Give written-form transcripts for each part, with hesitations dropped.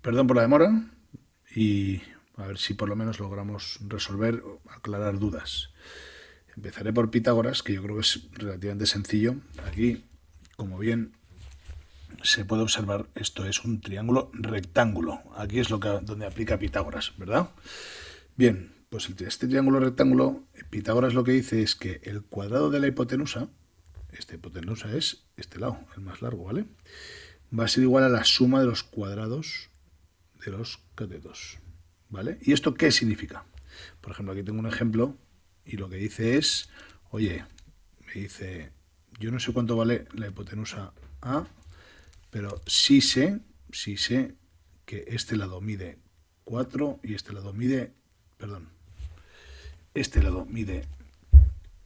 Perdón por la demora y a ver si por lo menos logramos resolver o aclarar dudas. Empezaré por Pitágoras, que yo creo que es relativamente sencillo. Aquí, como bien se puede observar, esto es un triángulo rectángulo. Aquí es donde aplica Pitágoras, ¿verdad? Bien, pues este triángulo rectángulo, Pitágoras lo que dice es que el cuadrado de la hipotenusa, esta hipotenusa es este lado, el más largo, ¿vale? Va a ser igual a la suma de los cuadrados de los catetos, ¿vale? ¿Y esto qué significa? Por ejemplo, aquí tengo un ejemplo y lo que dice es, oye, me dice, yo no sé cuánto vale la hipotenusa A, pero sí sé que este lado mide 4 y este lado mide, perdón, este lado mide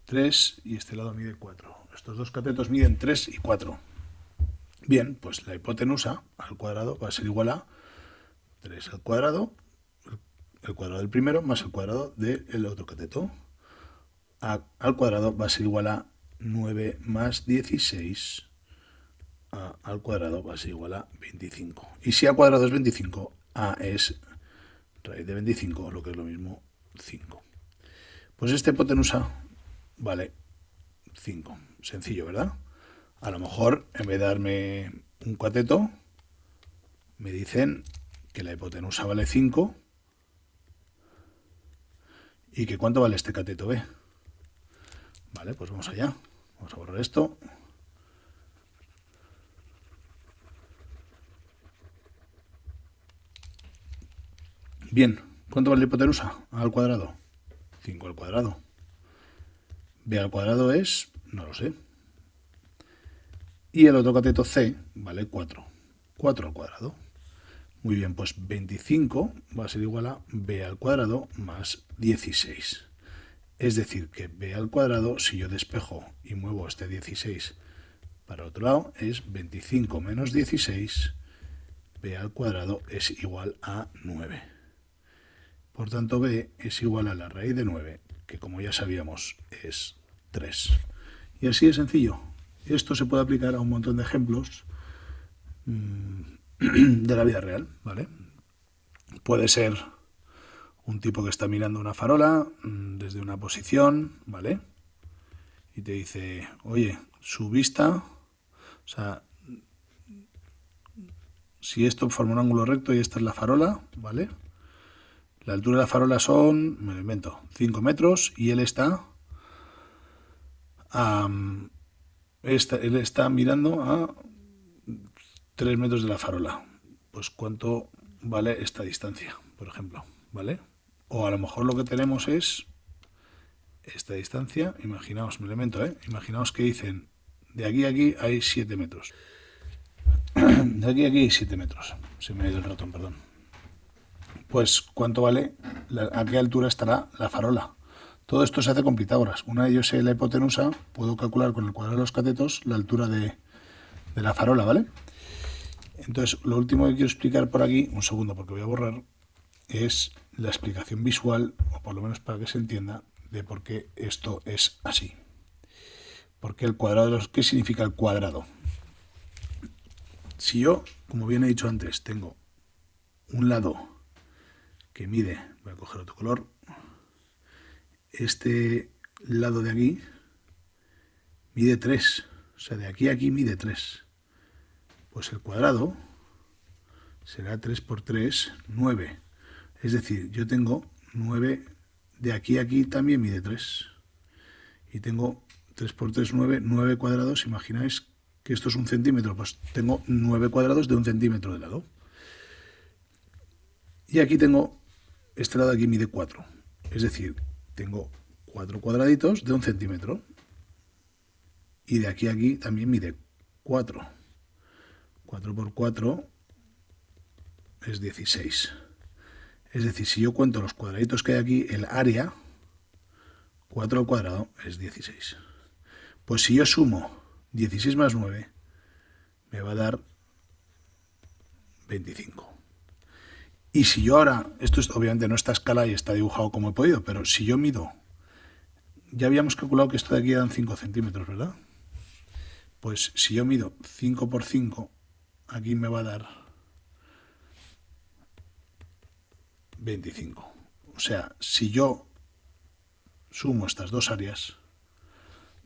3 y este lado mide 4. Estos dos catetos miden 3 y 4. Bien, pues la hipotenusa al cuadrado va a ser igual a 3 al cuadrado, el cuadrado del primero más el cuadrado del otro cateto. Al cuadrado va a ser igual a 9 más 16. Al cuadrado va a ser igual a 25. Y si a cuadrado es 25, a es raíz de 25, lo que es lo mismo 5. Pues esta hipotenusa vale 5. Sencillo, ¿verdad? A lo mejor, en vez de darme un cateto, me dicen que la hipotenusa vale 5 y que cuánto vale este cateto B. Vale, pues vamos allá. Vamos a borrar esto. Bien, ¿cuánto vale la hipotenusa? A al cuadrado. 5 al cuadrado. B al cuadrado es, no lo sé. Y el otro cateto C vale 4. 4 al cuadrado. Muy bien, pues 25 va a ser igual a B al cuadrado más 16. Es decir, que B al cuadrado, si yo despejo y muevo este 16 para otro lado, es 25 menos 16. B al cuadrado es igual a 9. Por tanto, B es igual a la raíz de 9, que como ya sabíamos es 3. Y así de sencillo. Esto se puede aplicar a un montón de ejemplos de la vida real, ¿vale? Puede ser un tipo que está mirando una farola desde una posición, ¿vale? Y te dice, oye, su vista, o sea, si esto forma un ángulo recto y esta es la farola, ¿vale? La altura de la farola son, me lo invento, 5 metros y él está mirando a 3 metros de la farola. Pues cuánto vale esta distancia, por ejemplo, ¿vale? O a lo mejor lo que tenemos es esta distancia, imaginaos, me lo invento, imaginaos que dicen, de aquí a aquí hay 7 metros. De aquí a aquí hay 7 metros. Se me ha ido el ratón, perdón. Pues, ¿cuánto vale? ¿A qué altura estará la farola? Todo esto se hace con Pitágoras. Una vez yo sé la hipotenusa, puedo calcular con el cuadrado de los catetos la altura de la farola, ¿vale? Entonces, lo último que quiero explicar por aquí, un segundo porque voy a borrar, es la explicación visual, o por lo menos para que se entienda, de por qué esto es así. Porque el cuadrado, ¿qué significa el cuadrado? Si yo, como bien he dicho antes, tengo un lado que mide, voy a coger otro color, este lado de aquí mide 3, o sea, de aquí a aquí mide 3. Pues el cuadrado será 3 por 3, 9. Es decir, yo tengo 9, de aquí a aquí también mide 3. Y tengo 3 por 3, 9, 9 cuadrados, imagináis que esto es un centímetro, pues tengo 9 cuadrados de un centímetro de lado. Y aquí tengo, este lado de aquí mide 4. Es decir, tengo 4 cuadraditos de un centímetro. Y de aquí a aquí también mide 4. 4 por 4 es 16. Es decir, si yo cuento los cuadraditos que hay aquí, el área, 4 al cuadrado es 16. Pues si yo sumo 16 más 9, me va a dar 25. Y si yo ahora, esto obviamente no está a escala y está dibujado como he podido, pero si yo mido, ya habíamos calculado que esto de aquí eran 5 centímetros, ¿verdad? Pues si yo mido 5 por 5, aquí me va a dar 25. O sea, si yo sumo estas dos áreas,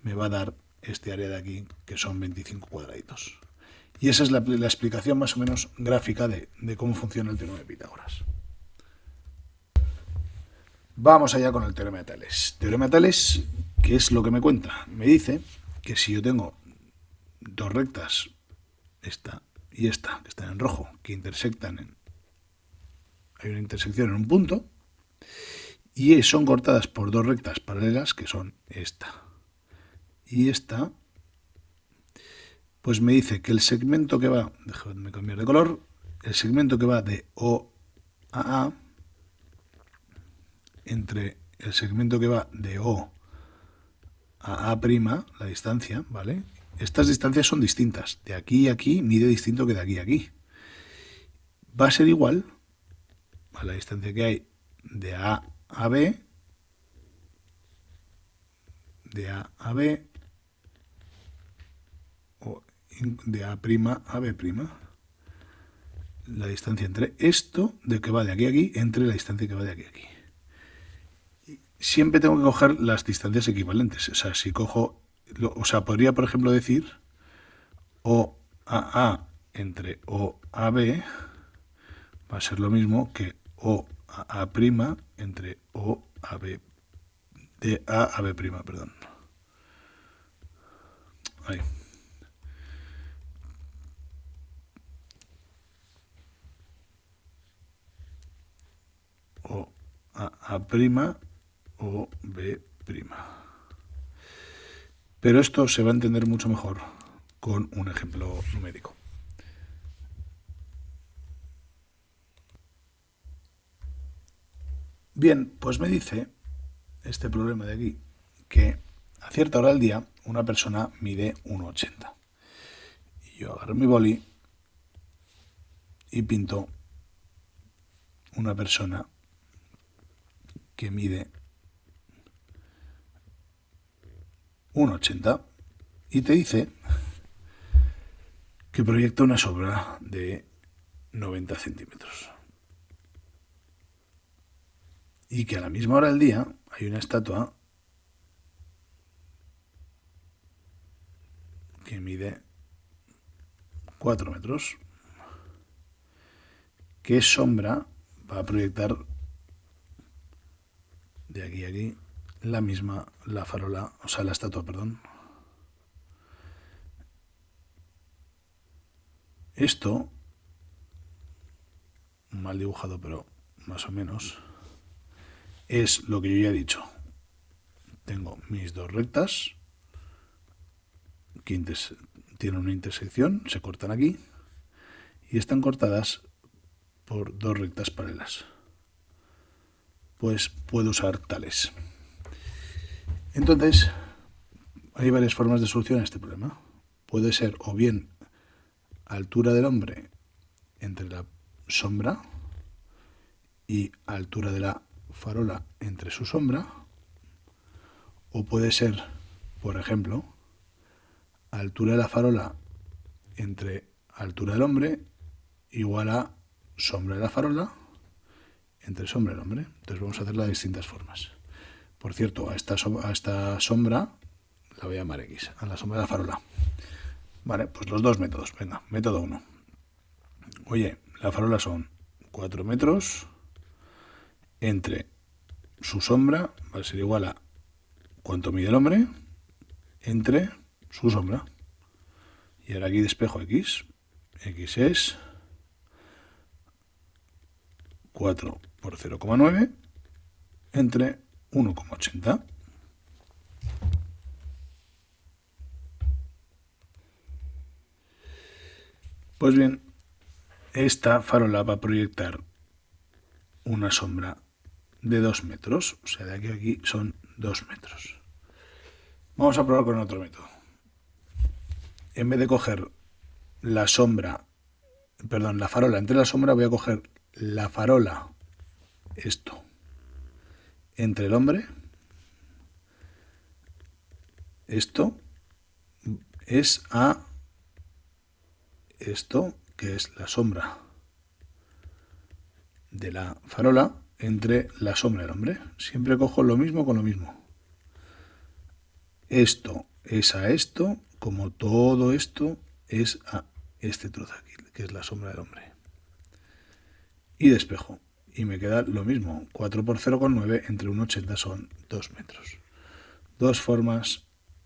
me va a dar este área de aquí, que son 25 cuadraditos. Y esa es la explicación más o menos gráfica de cómo funciona el teorema de Pitágoras. Vamos allá con el teorema de Tales. Teorema de Tales, ¿qué es lo que me cuenta? Me dice que si yo tengo dos rectas, esta y esta, que están en rojo, que intersectan hay una intersección en un punto, y son cortadas por dos rectas paralelas, que son esta y esta, pues me dice que el segmento que va, déjame cambiar de color, el segmento que va de O a A, entre el segmento que va de O a A', la distancia, ¿vale? Estas distancias son distintas. De aquí a aquí mide distinto que de aquí a aquí. Va a ser igual a la distancia que hay de A a B, de A a B, o de A' a B'. La distancia entre esto, de que va de aquí a aquí, entre la distancia que va de aquí a aquí. Siempre tengo que coger las distancias equivalentes. O sea, si cojo, podría, por ejemplo, decir O a A entre O a B va a ser lo mismo que O a A' entre O a B, de A a B', perdón. Ahí. O a A' o B'. Pero esto se va a entender mucho mejor con un ejemplo numérico. Bien, pues me dice este problema de aquí que a cierta hora del día una persona mide 1,80. Y yo agarro mi boli y pinto una persona que mide 1,80 y te dice que proyecta una sombra de 90 centímetros. Y que a la misma hora del día hay una estatua que mide 4 metros. ¿Qué sombra va a proyectar de aquí a aquí la farola, o sea, la estatua, perdón? Esto, mal dibujado, pero más o menos, es lo que yo ya he dicho. Tengo mis dos rectas que tienen una intersección, se cortan aquí y están cortadas por dos rectas paralelas. Pues puedo usar Tales. Entonces, hay varias formas de solucionar este problema. Puede ser o bien altura del hombre entre la sombra y altura de la farola entre su sombra, o puede ser, por ejemplo, altura de la farola entre altura del hombre igual a sombra de la farola entre sombra del hombre. Entonces vamos a hacerla de distintas formas. Por cierto, a esta sombra la voy a llamar X, a la sombra de la farola. Vale, pues los dos métodos. Venga, método 1. Oye, la farola son 4 metros entre su sombra, va a ser igual a cuánto mide el hombre entre su sombra. Y ahora aquí despejo X. X es 4 por 0,9 entre 1,80. Pues bien, esta farola va a proyectar una sombra de 2 metros. O sea, de aquí a aquí son 2 metros. Vamos a probar con otro método. En vez de coger la farola entre la sombra, voy a coger la farola, esto, entre el hombre. Esto es a esto que es la sombra de la farola, entre la sombra del hombre. Siempre cojo lo mismo con lo mismo. Esto es a esto, como todo esto es a este trozo aquí, que es la sombra del hombre. Y despejo. Y me queda lo mismo. 4 por 0,9 entre 1,80 son 2 metros. Dos formas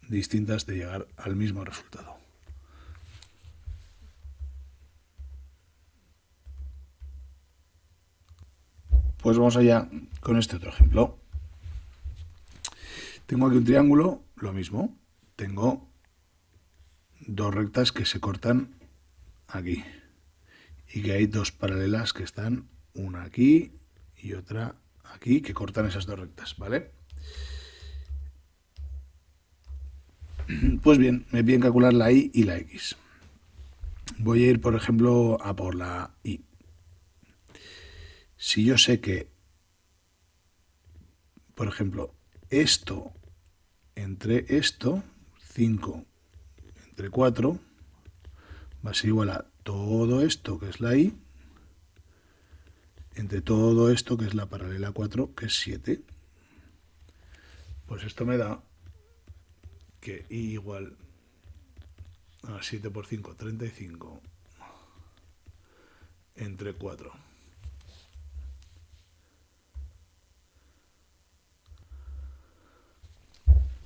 distintas de llegar al mismo resultado. Pues vamos allá con este otro ejemplo. Tengo aquí un triángulo, lo mismo. Tengo dos rectas que se cortan aquí. Y que hay dos paralelas que están, una aquí y otra aquí, que cortan esas dos rectas, ¿vale? Pues bien, me piden calcular la y la x. Voy a ir, por ejemplo, a por la y. Si yo sé que, por ejemplo, esto entre esto, 5 entre 4, va a ser igual a todo esto, que es la y, entre todo esto, que es la paralela 4, que es 7. Pues esto me da que y igual a 7 por 5, 35, entre 4.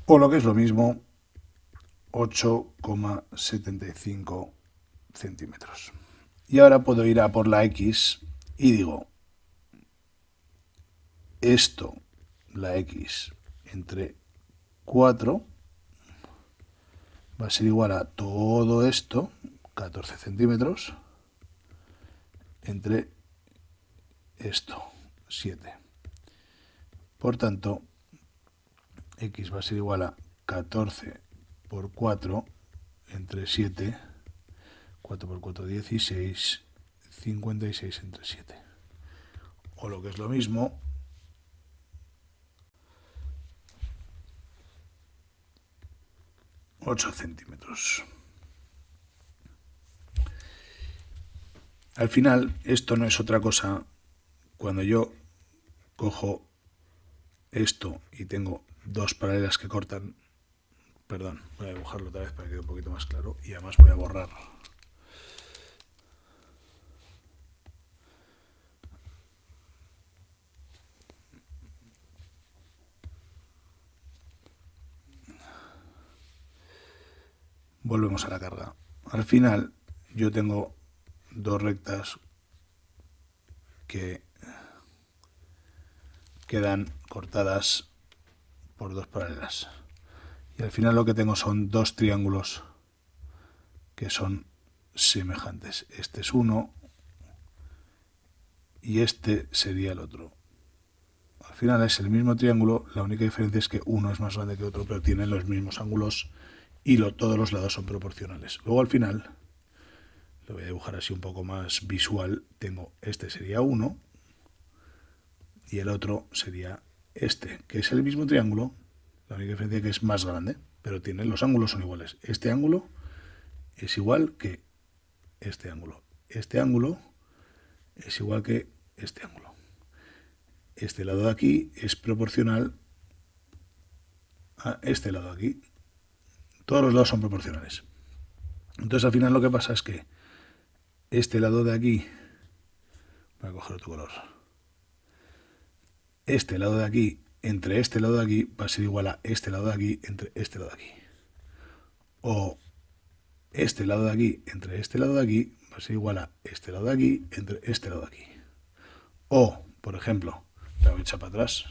O lo que es lo mismo, 8,75 centímetros. Y ahora puedo ir a por la x y digo, esto, la x, entre 4, va a ser igual a todo esto, 14 centímetros, entre esto, 7. Por tanto, x va a ser igual a 14 por 4 entre 7, 4 por 4, 16, 56 entre 7. O lo que es lo mismo, 8 centímetros. Al final, esto no es otra cosa. Cuando yo cojo esto y tengo dos paralelas que cortan, perdón, voy a dibujarlo otra vez para que quede un poquito más claro y además voy a borrar. Volvemos a la carga. Al final yo tengo dos rectas que quedan cortadas por dos paralelas. Y al final lo que tengo son dos triángulos que son semejantes. Este es uno y este sería el otro. Al final es el mismo triángulo, la única diferencia es que uno es más grande que otro, pero tienen los mismos ángulos y todos los lados son proporcionales. Luego al final, lo voy a dibujar así un poco más visual, tengo este sería 1 y el otro sería este, que es el mismo triángulo, la única diferencia es que es más grande, pero los ángulos son iguales. Este ángulo es igual que este ángulo. Este ángulo es igual que este ángulo. Este lado de aquí es proporcional a este lado de aquí. Todos los lados son proporcionales. Entonces al final lo que pasa es que este lado de aquí, voy a coger otro color, este lado de aquí entre este lado de aquí va a ser igual a este lado de aquí entre este lado de aquí. O este lado de aquí entre este lado de aquí va a ser igual a este lado de aquí entre este lado de aquí. O, por ejemplo, la voy a echar para atrás.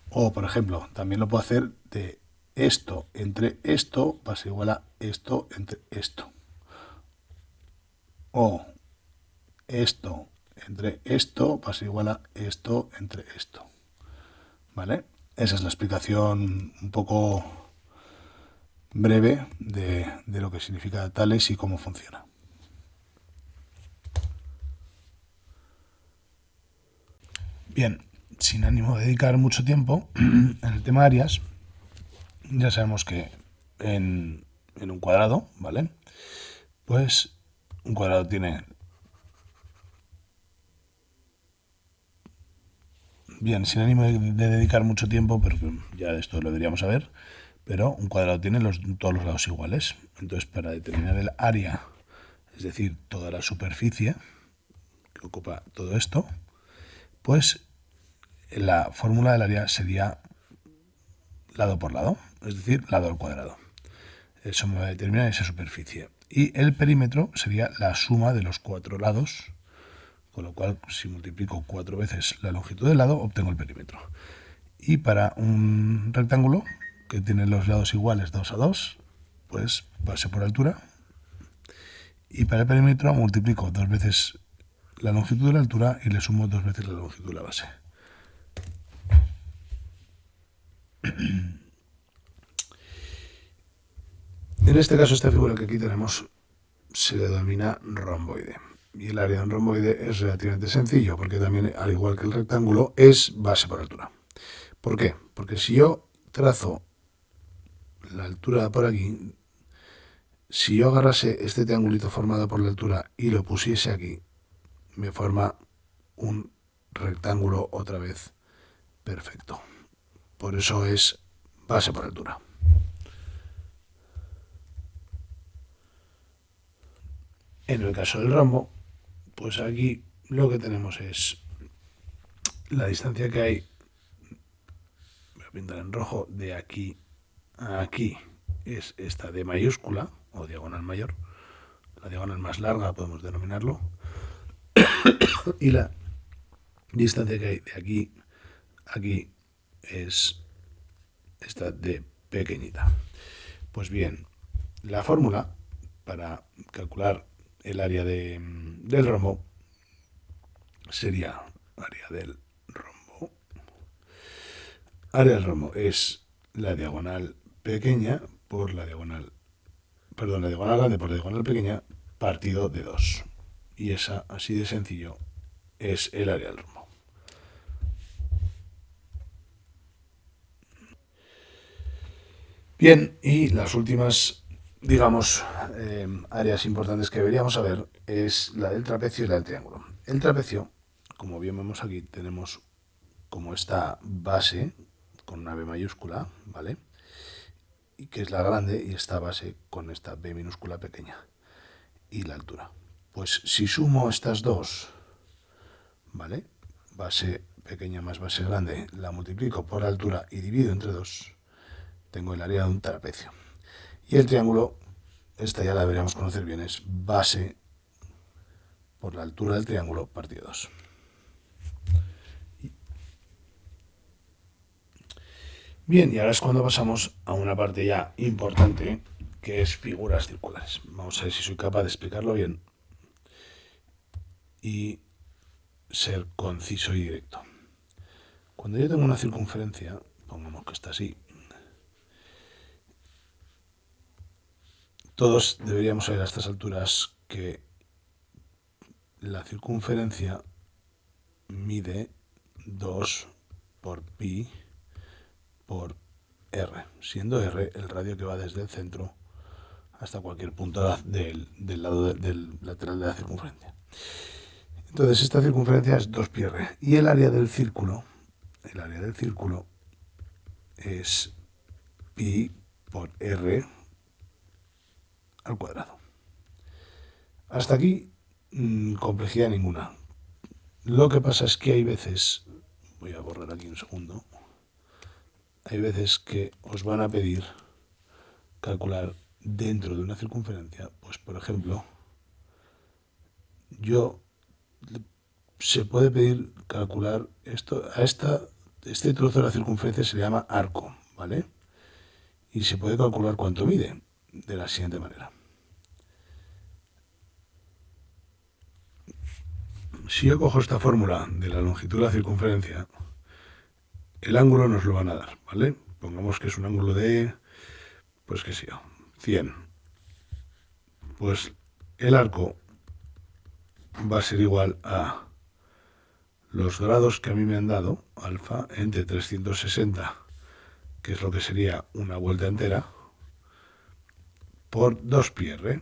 O, por ejemplo, también lo puedo hacer de esto entre esto va a ser igual a esto entre esto. O esto entre esto va a ser igual a esto entre esto. ¿Vale? Esa es la explicación un poco breve de lo que significa tales y cómo funciona. Bien, sin ánimo de dedicar mucho tiempo en el tema áreas, ya sabemos que en en un cuadrado, ¿vale? Pues un cuadrado tiene... Bien, sin ánimo de dedicar mucho tiempo, pero ya esto lo deberíamos saber, pero un cuadrado tiene todos los lados iguales. Entonces, para determinar el área, es decir, toda la superficie que ocupa todo esto, pues la fórmula del área sería lado por lado, es decir, lado al cuadrado. Eso me va a determinar esa superficie. Y el perímetro sería la suma de los 4 lados, con lo cual si multiplico 4 veces la longitud del lado, obtengo el perímetro. Y para un rectángulo que tiene los lados iguales 2 a 2, pues base por altura. Y para el perímetro multiplico 2 veces la longitud de la altura y le sumo 2 veces la longitud de la base. En este caso, esta figura que aquí tenemos se denomina romboide. Y el área de un romboide es relativamente sencillo, porque también, al igual que el rectángulo, es base por altura. ¿Por qué? Porque si yo trazo la altura por aquí, si yo agarrase este triangulito formado por la altura y lo pusiese aquí, me forma un rectángulo otra vez perfecto. Por eso es base por altura. En el caso del rombo, pues aquí lo que tenemos es la distancia que hay, voy a pintar en rojo, de aquí a aquí es esta D mayúscula, o diagonal mayor, la diagonal más larga podemos denominarlo, y la distancia que hay de aquí a aquí es esta D pequeñita. Pues bien, la fórmula para calcular el área del rombo sería área del rombo. Área del rombo es la diagonal pequeña por la diagonal, perdón, la diagonal grande por la diagonal pequeña partido de 2. Y esa, así de sencillo, es el área del rombo. Bien, y las últimas, digamos, áreas importantes que deberíamos saber es la del trapecio y la del triángulo. El trapecio, como bien vemos aquí, tenemos como esta base con una B mayúscula, ¿vale? Y que es la grande, y esta base con esta B minúscula pequeña. Y la altura. Pues si sumo estas dos, ¿vale? Base pequeña más base grande, la multiplico por la altura y divido entre 2, tengo el área de un trapecio. Y el triángulo, esta ya la deberíamos conocer bien, es base por la altura del triángulo partido 2. Bien, y ahora es cuando pasamos a una parte ya importante, que es figuras circulares. Vamos a ver si soy capaz de explicarlo bien y ser conciso y directo. Cuando yo tengo una circunferencia, pongamos que está así, todos deberíamos saber a estas alturas que la circunferencia mide 2 por pi por r, siendo r el radio que va desde el centro hasta cualquier punto del lado del lateral de la circunferencia. Entonces esta circunferencia es 2 pi r y el área del círculo es pi por r al cuadrado. Hasta aquí, complejidad ninguna. Lo que pasa es que hay veces, voy a borrar aquí un segundo, hay veces que os van a pedir calcular dentro de una circunferencia, pues por ejemplo, se puede pedir calcular esto, este trozo de la circunferencia se le llama arco, ¿vale? Y se puede calcular cuánto mide de la siguiente manera. Si yo cojo esta fórmula de la longitud de la circunferencia, el ángulo nos lo van a dar, ¿vale? Pongamos que es un ángulo de, pues qué sé yo, 100. Pues el arco va a ser igual a los grados que a mí me han dado, alfa, entre 360, que es lo que sería una vuelta entera, por 2πr.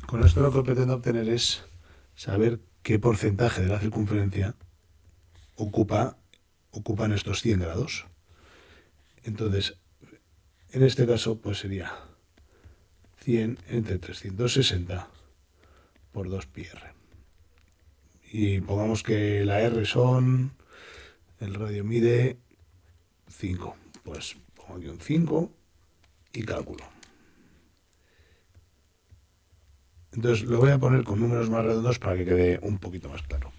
Con esto lo que pretendo obtener es saber qué porcentaje de la circunferencia ocupan estos 100 grados. Entonces, en este caso, pues sería 100 entre 360 por 2πr. Y pongamos que la R el radio mide 5. Pues pongo aquí un 5 y cálculo. Entonces lo voy a poner con números más redondos para que quede un poquito más claro.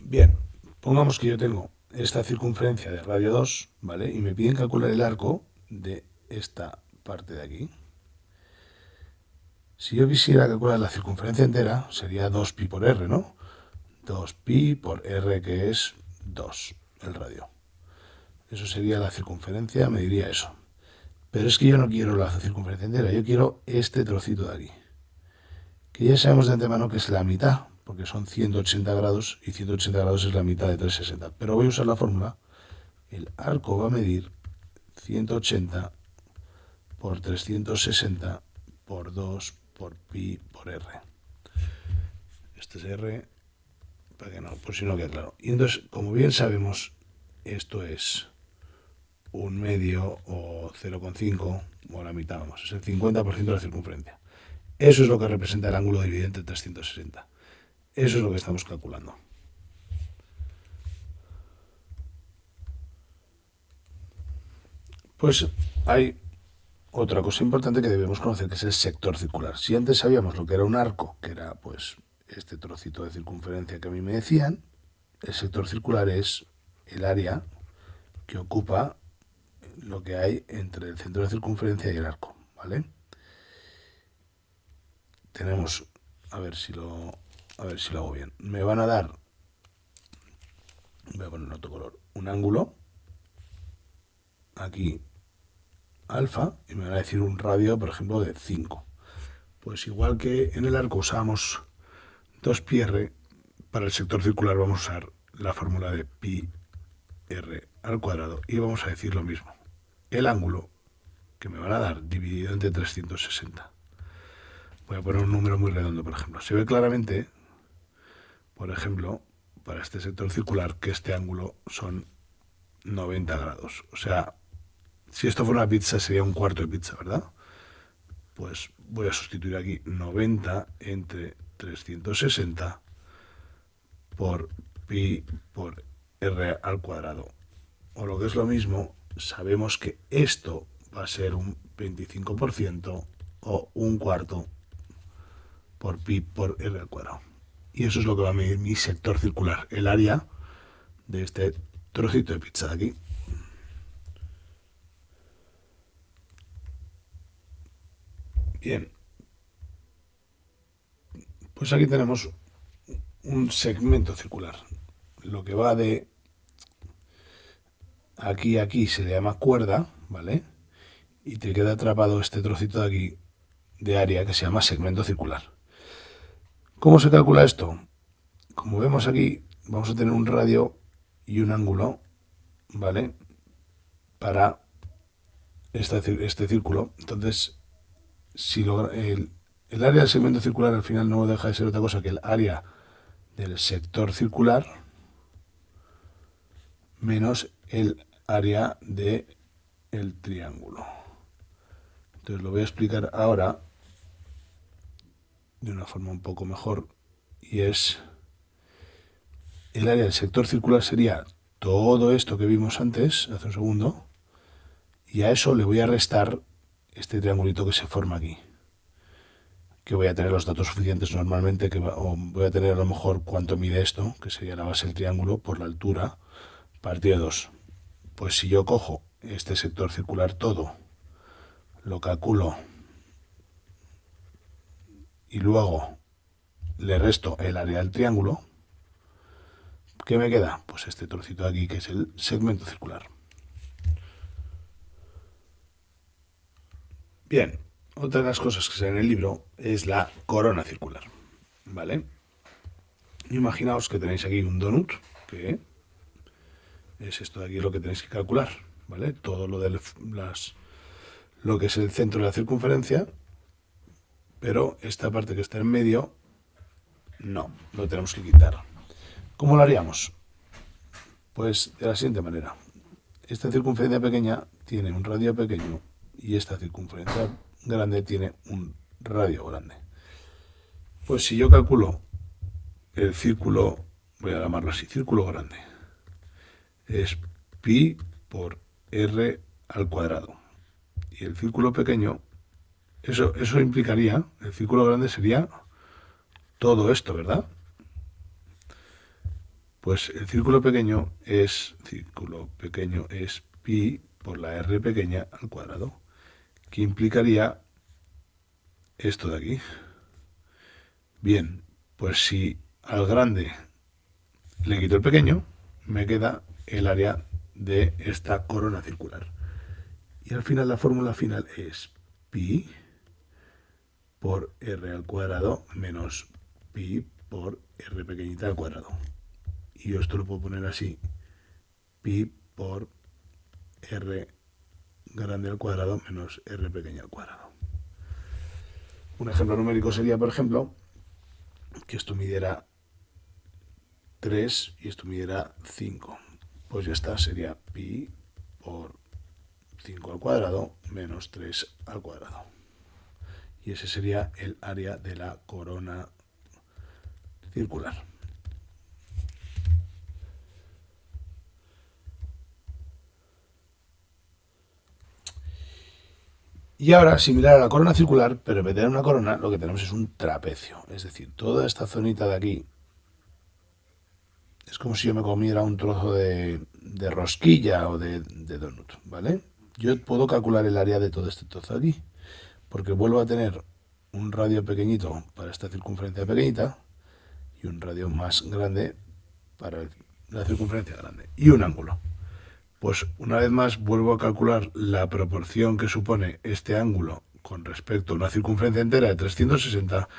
Bien, pongamos que yo tengo esta circunferencia de radio 2, ¿vale? Y me piden calcular el arco de esta parte de aquí. Si yo quisiera calcular la circunferencia entera, sería 2pi por r, ¿no? 2pi por r, que es 2, el radio. Eso sería la circunferencia, me diría eso. Pero es que yo no quiero la circunferencia entera, yo quiero este trocito de aquí. Que ya sabemos de antemano que es la mitad, porque son 180 grados, y 180 grados es la mitad de 360. Pero voy a usar la fórmula. El arco va a medir 180 por 360 por 2 por pi por r. Este es r, para que no, por si no queda claro. Y entonces, como bien sabemos, esto es un medio o 0,5 o la mitad, vamos, es el 50% de la circunferencia. Eso es lo que representa el ángulo dividido entre 360. Eso es lo que estamos calculando. Pues hay otra cosa importante que debemos conocer, que es el sector circular. Si antes sabíamos lo que era un arco, que era pues este trocito de circunferencia que a mí me decían, el sector circular es el área que ocupa lo que hay entre el centro de circunferencia y el arco, ¿vale? Tenemos, a ver si lo hago bien. Me van a dar, voy a poner otro color, un ángulo, aquí alfa, y me van a decir un radio, por ejemplo, de 5. Pues igual que en el arco usamos 2πr, para el sector circular vamos a usar la fórmula de pi r al cuadrado y vamos a decir lo mismo. El ángulo que me van a dar dividido entre 360. Voy a poner un número muy redondo, por ejemplo. Se ve claramente, por ejemplo, para este sector circular, que este ángulo son 90 grados. O sea, si esto fuera una pizza sería un cuarto de pizza, ¿verdad? Pues voy a sustituir aquí 90 entre 360 por pi por r al cuadrado. O lo que es lo mismo, sabemos que esto va a ser un 25% o un cuarto por pi por r al cuadrado. Y eso es lo que va a medir mi sector circular, el área de este trocito de pizza de aquí. Bien, pues aquí tenemos un segmento circular. Lo que va de aquí a aquí se le llama cuerda, ¿vale? Y te queda atrapado este trocito de aquí de área que se llama segmento circular. ¿Cómo se calcula esto? Como vemos aquí, vamos a tener un radio y un ángulo, ¿vale? Para este círculo. Entonces, si el área del segmento circular al final no deja de ser otra cosa que el área del sector circular menos el área del triángulo. Entonces lo voy a explicar ahora de una forma un poco mejor, y es el área del sector circular sería todo esto que vimos antes, hace un segundo, y a eso le voy a restar este triangulito que se forma aquí, que voy a tener los datos suficientes normalmente, o voy a tener a lo mejor cuánto mide esto, que sería la base del triángulo, por la altura, partido de 2. Pues si yo cojo este sector circular todo, lo calculo y luego le resto el área del triángulo, ¿qué me queda? Pues este trocito de aquí, que es el segmento circular. Bien, otra de las cosas que sale en el libro es la corona circular, ¿vale? Imaginaos que tenéis aquí un donut, que es esto de aquí lo que tenéis que calcular. ¿vale? Todo lo que es el centro de la circunferencia, pero esta parte que está en medio, no, lo tenemos que quitar. ¿Cómo lo haríamos? Pues de la siguiente manera. Esta circunferencia pequeña tiene un radio pequeño y esta circunferencia grande tiene un radio grande. Pues si yo calculo el círculo, voy a llamarlo así, círculo grande, es pi por r al cuadrado. Y el círculo pequeño, eso implicaría, el círculo grande sería todo esto, ¿verdad? Pues el círculo pequeño es pi por la r pequeña al cuadrado, que implicaría esto de aquí. Bien, pues si al grande le quito el pequeño, me queda el área de esta corona circular. Y al final la fórmula final es pi por r al cuadrado menos pi por r pequeñita al cuadrado. Y yo esto lo puedo poner así, pi por r grande al cuadrado menos r pequeña al cuadrado. Un ejemplo numérico sería, por ejemplo, que esto midiera 3 y esto midiera 5. Pues ya está, sería pi por 5 al cuadrado menos 3 al cuadrado. Y ese sería el área de la corona circular. Y ahora, similar a la corona circular, pero en vez de tener una corona, lo que tenemos es un trapecio. Es decir, toda esta zonita de aquí es como si yo me comiera un trozo de rosquilla o de donut, ¿vale? Yo puedo calcular el área de todo este trozo de aquí, porque vuelvo a tener un radio pequeñito para esta circunferencia pequeñita y un radio más grande para la circunferencia grande y un ángulo. Pues una vez más vuelvo a calcular la proporción que supone este ángulo con respecto a una circunferencia entera de 360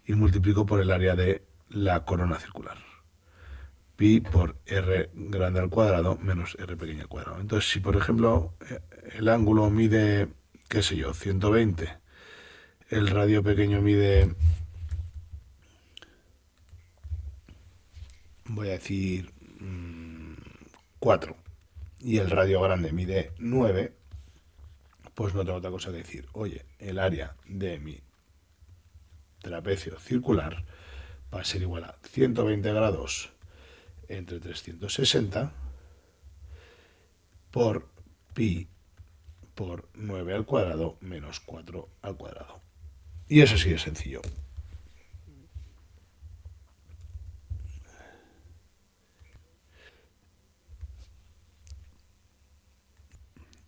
y multiplico por el área de la corona circular. Pi por r grande al cuadrado menos r pequeña al cuadrado. Entonces, si por ejemplo el ángulo mide, qué sé yo, 120, el radio pequeño mide, voy a decir, 4, y el radio grande mide 9, pues no tengo otra cosa que decir. Oye, el área de mi trapecio circular va a ser igual a 120 grados entre 360 por pi por 9 al cuadrado menos 4 al cuadrado. Y eso sí es sencillo.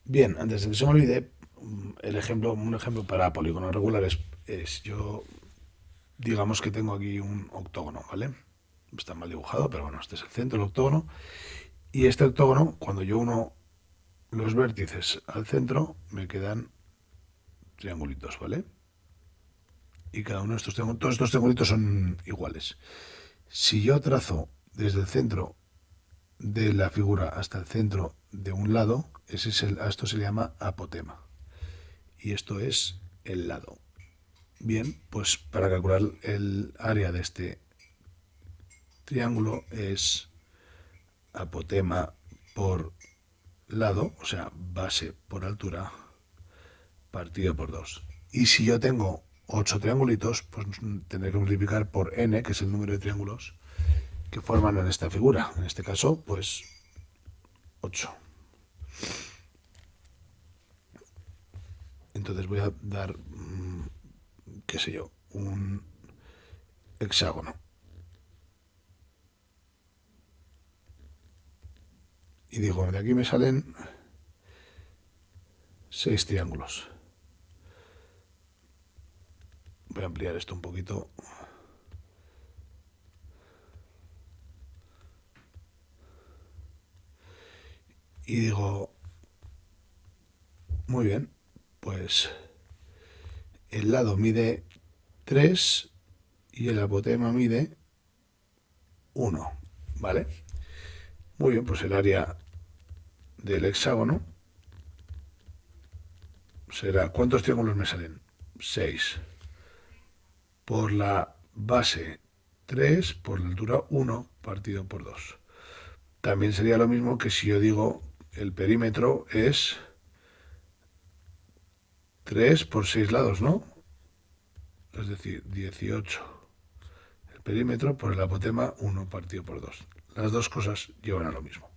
Bien, antes de que se me olvide, un ejemplo para polígonos regulares es yo, digamos que tengo aquí un octógono, ¿vale? Está mal dibujado, pero bueno, este es el centro del octógono. Y este octógono, cuando yo uno los vértices al centro, me quedan triangulitos, ¿vale? Y cada uno de estos triangulitos, todos estos triangulitos son iguales. Si yo trazo desde el centro de la figura hasta el centro de un lado, a esto se le llama apotema. Y esto es el lado. Bien, pues para calcular el área de este triángulo es apotema por lado, o sea, base por altura, partido por 2. Y si yo tengo 8 triangulitos, pues tendré que multiplicar por n, que es el número de triángulos que forman en esta figura. En este caso, pues 8. Entonces voy a dar, qué sé yo, un hexágono. Y digo, de aquí me salen 6 triángulos. Voy a ampliar esto un poquito. Y digo, muy bien, pues el lado mide 3 y el apotema mide 1, ¿vale? Muy bien, pues el área del hexágono será, ¿cuántos triángulos me salen? 6. Por la base 3, por la altura 1 partido por 2. También sería lo mismo que si yo digo el perímetro es 3 por 6 lados, ¿no? Es decir, 18. El perímetro por el apotema 1 partido por 2. Las dos cosas llevan a lo mismo.